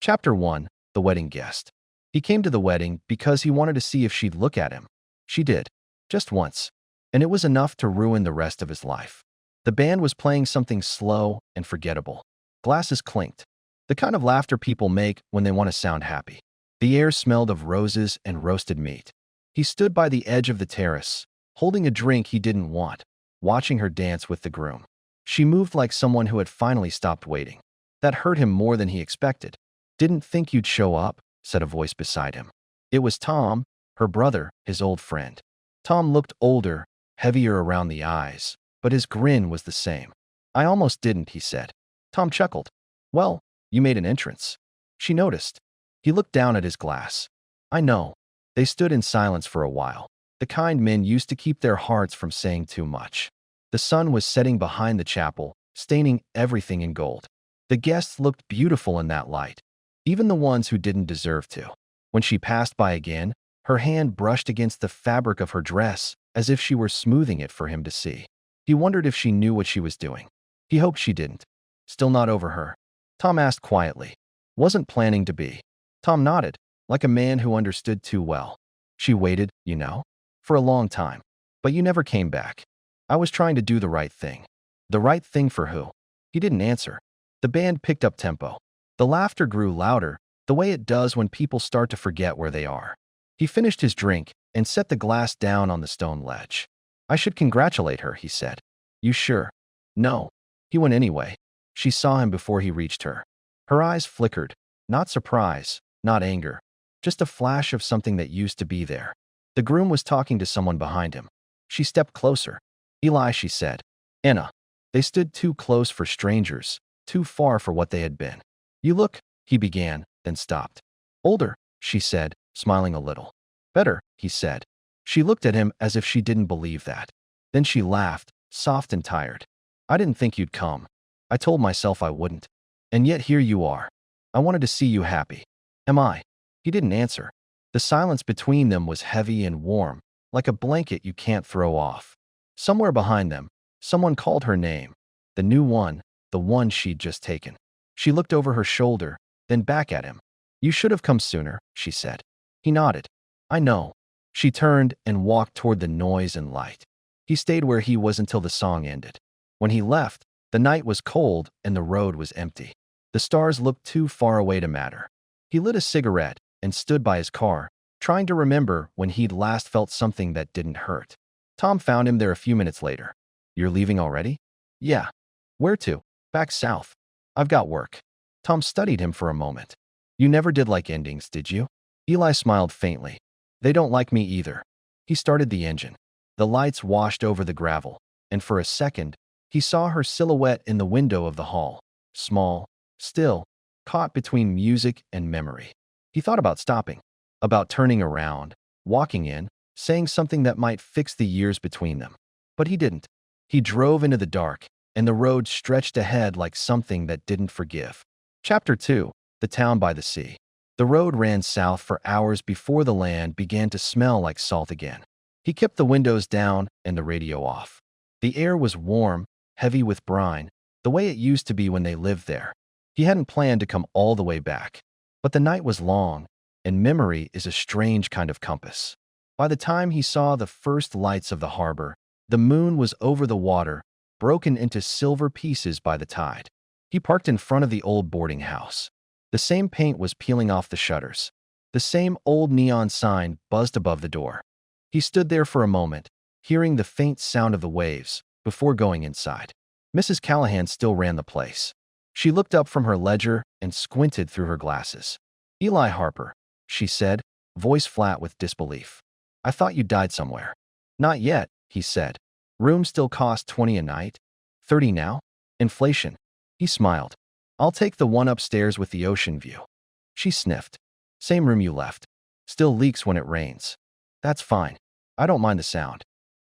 Chapter 1. The Wedding Guest. He came to the wedding because he wanted to see if she'd look at him. She did. Just once. And it was enough to ruin the rest of his life. The band was playing something slow and forgettable. Glasses clinked. The kind of laughter people make when they want to sound happy. The air smelled of roses and roasted meat. He stood by the edge of the terrace, holding a drink he didn't want, watching her dance with the groom. She moved like someone who had finally stopped waiting. That hurt him more than he expected. "Didn't think you'd show up," said a voice beside him. It was Tom, her brother, his old friend. Tom looked older, heavier around the eyes, but his grin was the same. "I almost didn't," he said. Tom chuckled. "Well, you made an entrance." She noticed. He looked down at his glass. "I know." They stood in silence for a while. The kind men used to keep their hearts from saying too much. The sun was setting behind the chapel, staining everything in gold. The guests looked beautiful in that light, even the ones who didn't deserve to. When she passed by again, her hand brushed against the fabric of her dress as if she were smoothing it for him to see. He wondered if she knew what she was doing. He hoped she didn't. "Still not over her?" Tom asked quietly. "Wasn't planning to be." Tom nodded, like a man who understood too well. "She waited, for a long time. But you never came back. I was trying to do the right thing." "The right thing for who?" He didn't answer. The band picked up tempo. The laughter grew louder, the way it does when people start to forget where they are. He finished his drink and set the glass down on the stone ledge. "I should congratulate her," he said. "You sure?" "No." He went anyway. She saw him before he reached her. Her eyes flickered, not surprise, not anger, just a flash of something that used to be there. The groom was talking to someone behind him. She stepped closer. "Eli," she said. "Anna." They stood too close for strangers, too far for what they had been. "You look," he began, then stopped. "Older," she said, smiling a little. "Better," he said. She looked at him as if she didn't believe that. Then she laughed, soft and tired. "I didn't think you'd come. I told myself I wouldn't. And yet here you are. I wanted to see you happy. Am I?" He didn't answer. The silence between them was heavy and warm, like a blanket you can't throw off. Somewhere behind them, someone called her name. The new one, the one she'd just taken. She looked over her shoulder, then back at him. "You should have come sooner," she said. He nodded. "I know." She turned and walked toward the noise and light. He stayed where he was until the song ended. When he left, the night was cold and the road was empty. The stars looked too far away to matter. He lit a cigarette and stood by his car, trying to remember when he'd last felt something that didn't hurt. Tom found him there a few minutes later. "You're leaving already?" "Yeah." "Where to?" "Back south. I've got work." Tom studied him for a moment. "You never did like endings, did you?" Eli smiled faintly. "They don't like me either." He started the engine. The lights washed over the gravel, and for a second, he saw her silhouette in the window of the hall. Small, still, caught between music and memory. He thought about stopping, about turning around, walking in, saying something that might fix the years between them. But he didn't. He drove into the dark, and the road stretched ahead like something that didn't forgive. Chapter 2. The Town by the Sea. The road ran south for hours before the land began to smell like salt again. He kept the windows down and the radio off. The air was warm, heavy with brine, the way it used to be when they lived there. He hadn't planned to come all the way back. But the night was long, and memory is a strange kind of compass. By the time he saw the first lights of the harbor, the moon was over the water, broken into silver pieces by the tide. He parked in front of the old boarding house. The same paint was peeling off the shutters. The same old neon sign buzzed above the door. He stood there for a moment, hearing the faint sound of the waves, before going inside. Mrs. Callahan still ran the place. She looked up from her ledger and squinted through her glasses. "Eli Harper," she said, voice flat with disbelief. "I thought you died somewhere." "Not yet," he said. "Rooms still cost 20 a night. 30 now? Inflation." He smiled. "I'll take the one upstairs with the ocean view." She sniffed. "Same room you left. Still leaks when it rains." "That's fine. I don't mind the sound."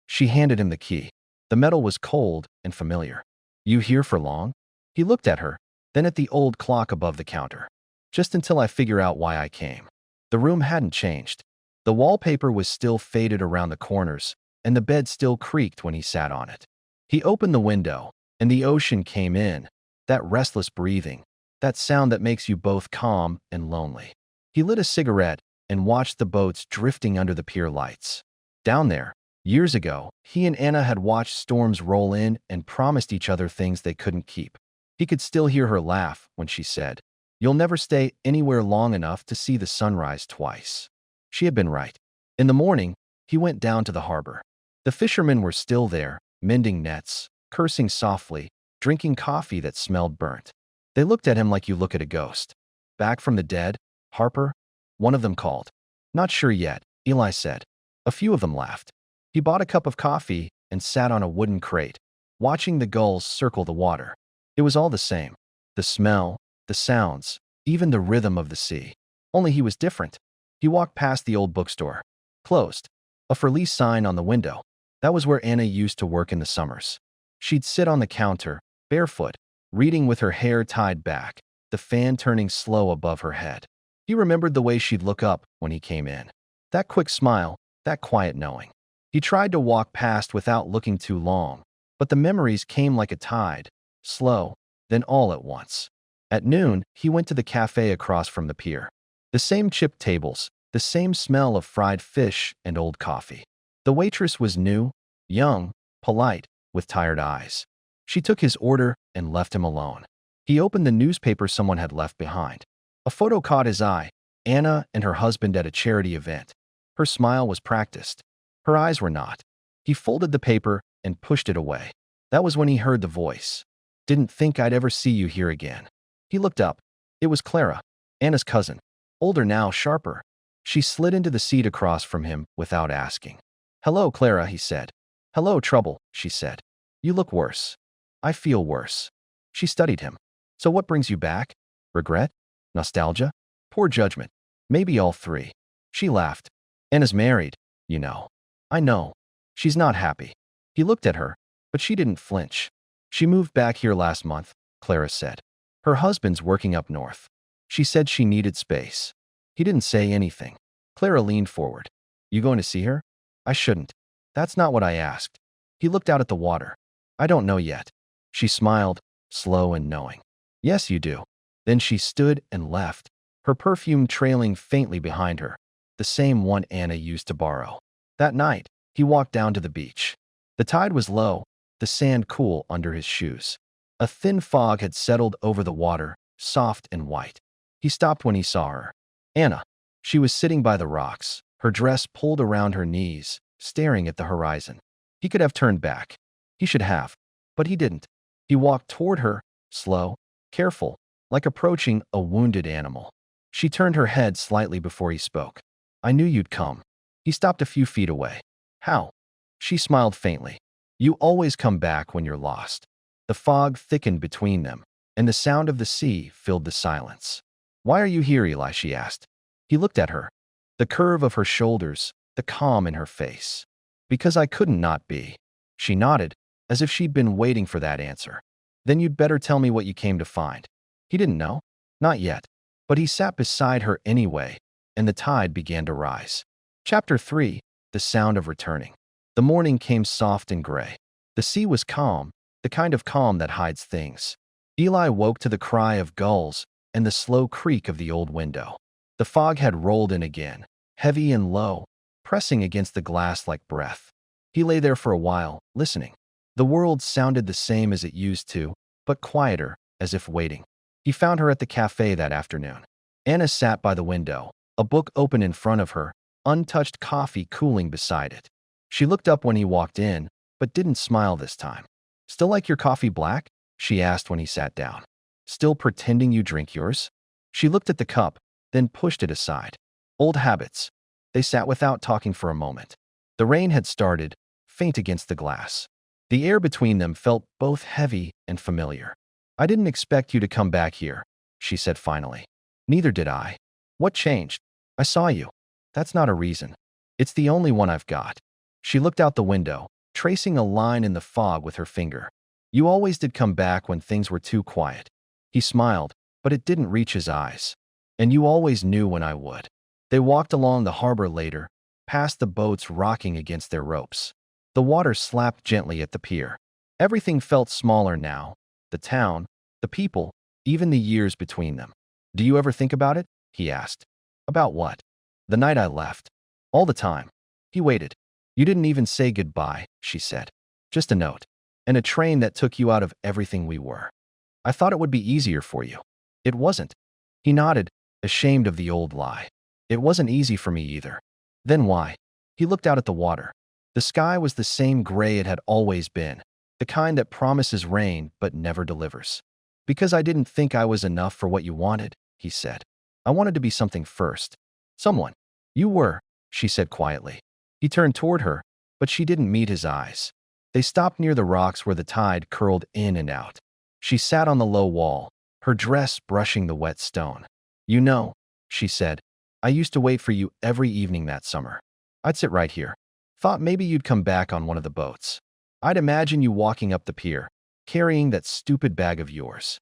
She handed him the key. The metal was cold and familiar. "You here for long?" He looked at her, then at the old clock above the counter. "Just until I figure out why I came." The room hadn't changed. The wallpaper was still faded around the corners, and the bed still creaked when he sat on it. He opened the window, and the ocean came in, that restless breathing, that sound that makes you both calm and lonely. He lit a cigarette and watched the boats drifting under the pier lights. Down there, years ago, he and Anna had watched storms roll in and promised each other things they couldn't keep. He could still hear her laugh when she said, "You'll never stay anywhere long enough to see the sunrise twice." She had been right. In the morning, he went down to the harbor. The fishermen were still there, mending nets, cursing softly, drinking coffee that smelled burnt. They looked at him like you look at a ghost. "Back from the dead, Harper?" one of them called. "Not sure yet," Eli said. A few of them laughed. He bought a cup of coffee and sat on a wooden crate, watching the gulls circle the water. It was all the same. The smell, the sounds, even the rhythm of the sea. Only he was different. He walked past the old bookstore. Closed. A for lease sign on the window. That was where Anna used to work in the summers. She'd sit on the counter, barefoot, reading with her hair tied back, the fan turning slow above her head. He remembered the way she'd look up when he came in. That quick smile, that quiet knowing. He tried to walk past without looking too long, but the memories came like a tide, slow, then all at once. At noon, he went to the cafe across from the pier. The same chipped tables, the same smell of fried fish and old coffee. The waitress was new, young, polite, with tired eyes. She took his order and left him alone. He opened the newspaper someone had left behind. A photo caught his eye, Anna and her husband at a charity event. Her smile was practiced. Her eyes were not. He folded the paper and pushed it away. That was when he heard the voice. "Didn't think I'd ever see you here again." He looked up. It was Clara, Anna's cousin. Older now, sharper. She slid into the seat across from him without asking. "Hello, Clara," he said. "Hello, Trouble," she said. "You look worse." "I feel worse." She studied him. "So what brings you back? Regret? Nostalgia? Poor judgment? Maybe all three." She laughed. "Anna's married, you know." "I know. She's not happy." He looked at her, but she didn't flinch. "She moved back here last month," Clara said. "Her husband's working up north. She said she needed space." He didn't say anything. Clara leaned forward. "You going to see her?" "I shouldn't. That's not what I asked." He looked out at the water. "I don't know yet." She smiled, slow and knowing. "Yes, you do." Then she stood and left, her perfume trailing faintly behind her, the same one Anna used to borrow. That night, he walked down to the beach. The tide was low, the sand cool under his shoes. A thin fog had settled over the water, soft and white. He stopped when he saw her. Anna. She was sitting by the rocks, her dress pulled around her knees, staring at the horizon. He could have turned back. He should have, but he didn't. He walked toward her, slow, careful, like approaching a wounded animal. She turned her head slightly before he spoke. "I knew you'd come." He stopped a few feet away. "How?" She smiled faintly. "You always come back when you're lost." The fog thickened between them, and the sound of the sea filled the silence. "Why are you here, Eli?" she asked. He looked at her. The curve of her shoulders, the calm in her face. "Because I couldn't not be." She nodded, as if she'd been waiting for that answer. "Then you'd better tell me what you came to find." He didn't know. Not yet. But he sat beside her anyway, and the tide began to rise. Chapter 3. The Sound of Returning. The morning came soft and gray. The sea was calm, the kind of calm that hides things. Eli woke to the cry of gulls and the slow creak of the old window. The fog had rolled in again, heavy and low, pressing against the glass like breath. He lay there for a while, listening. The world sounded the same as it used to, but quieter, as if waiting. He found her at the cafe that afternoon. Anna sat by the window, a book open in front of her, untouched coffee cooling beside it. She looked up when he walked in, but didn't smile this time. "Still like your coffee black?" she asked when he sat down. "Still pretending you drink yours?" She looked at the cup, then pushed it aside. Old habits. They sat without talking for a moment. The rain had started, faint against the glass. The air between them felt both heavy and familiar. "I didn't expect you to come back here," she said finally. "Neither did I." "What changed?" "I saw you." "That's not a reason. It's the only one I've got." She looked out the window, tracing a line in the fog with her finger. "You always did come back when things were too quiet." He smiled, but it didn't reach his eyes. "And you always knew when I would." They walked along the harbor later, past the boats rocking against their ropes. The water slapped gently at the pier. Everything felt smaller now. The town, the people, even the years between them. Do you ever think about it? He asked. About what? The night I left. All the time. He waited. You didn't even say goodbye, she said. Just a note. And a train that took you out of everything we were. I thought it would be easier for you. It wasn't. He nodded, ashamed of the old lie. It wasn't easy for me either. Then why? He looked out at the water. The sky was the same gray it had always been, the kind that promises rain but never delivers. Because I didn't think I was enough for what you wanted, he said. I wanted to be something first. Someone. You were, she said quietly. He turned toward her, but she didn't meet his eyes. They stopped near the rocks where the tide curled in and out. She sat on the low wall, her dress brushing the wet stone. You know, she said, I used to wait for you every evening that summer. I'd sit right here. Thought maybe you'd come back on one of the boats. I'd imagine you walking up the pier, carrying that stupid bag of yours.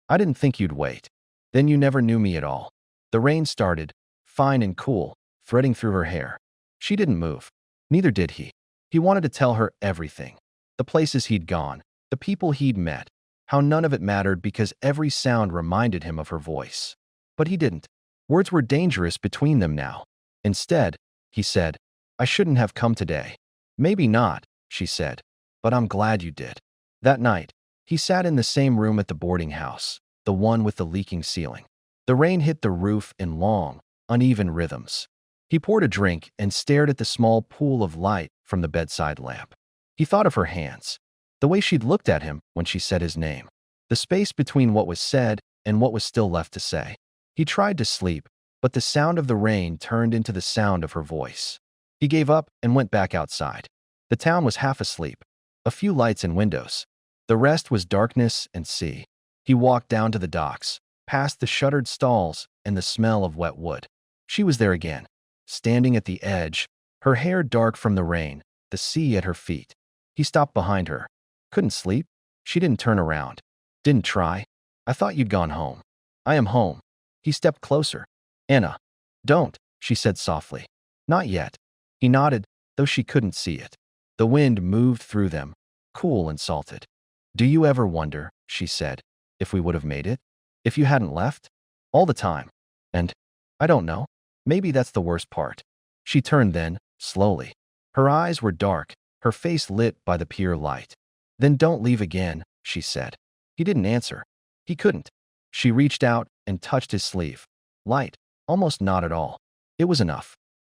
I didn't think you'd wait. Then you never knew me at all. The rain started, fine and cool, threading through her hair. She didn't move. Neither did he. He wanted to tell her everything. The places he'd gone, the people he'd met, how none of it mattered because every sound reminded him of her voice. But he didn't. Words were dangerous between them now. Instead, he said, I shouldn't have come today. Maybe not, she said, but I'm glad you did. That night, he sat in the same room at the boarding house, the one with the leaking ceiling. The rain hit the roof in long, uneven rhythms. He poured a drink and stared at the small pool of light from the bedside lamp. He thought of her hands, the way she'd looked at him when she said his name, the space between what was said and what was still left to say. He tried to sleep, but the sound of the rain turned into the sound of her voice. He gave up and went back outside. The town was half asleep, a few lights and windows. The rest was darkness and sea. He walked down to the docks, past the shuttered stalls and the smell of wet wood. She was there again, standing at the edge, her hair dark from the rain, the sea at her feet. He stopped behind her. Couldn't sleep? She didn't turn around. Didn't try. I thought you'd gone home. I am home. He stepped closer. Anna. Don't, she said softly. Not yet. He nodded, though she couldn't see it. The wind moved through them, cool and salted. Do you ever wonder, she said, if we would have made it? If you hadn't left? All the time. And, I don't know, maybe that's the worst part. She turned then, slowly. Her eyes were dark, her face lit by the pier light. Then don't leave again, she said. He didn't answer. He couldn't. She reached out and touched his sleeve. Light, almost not at all. It was enough.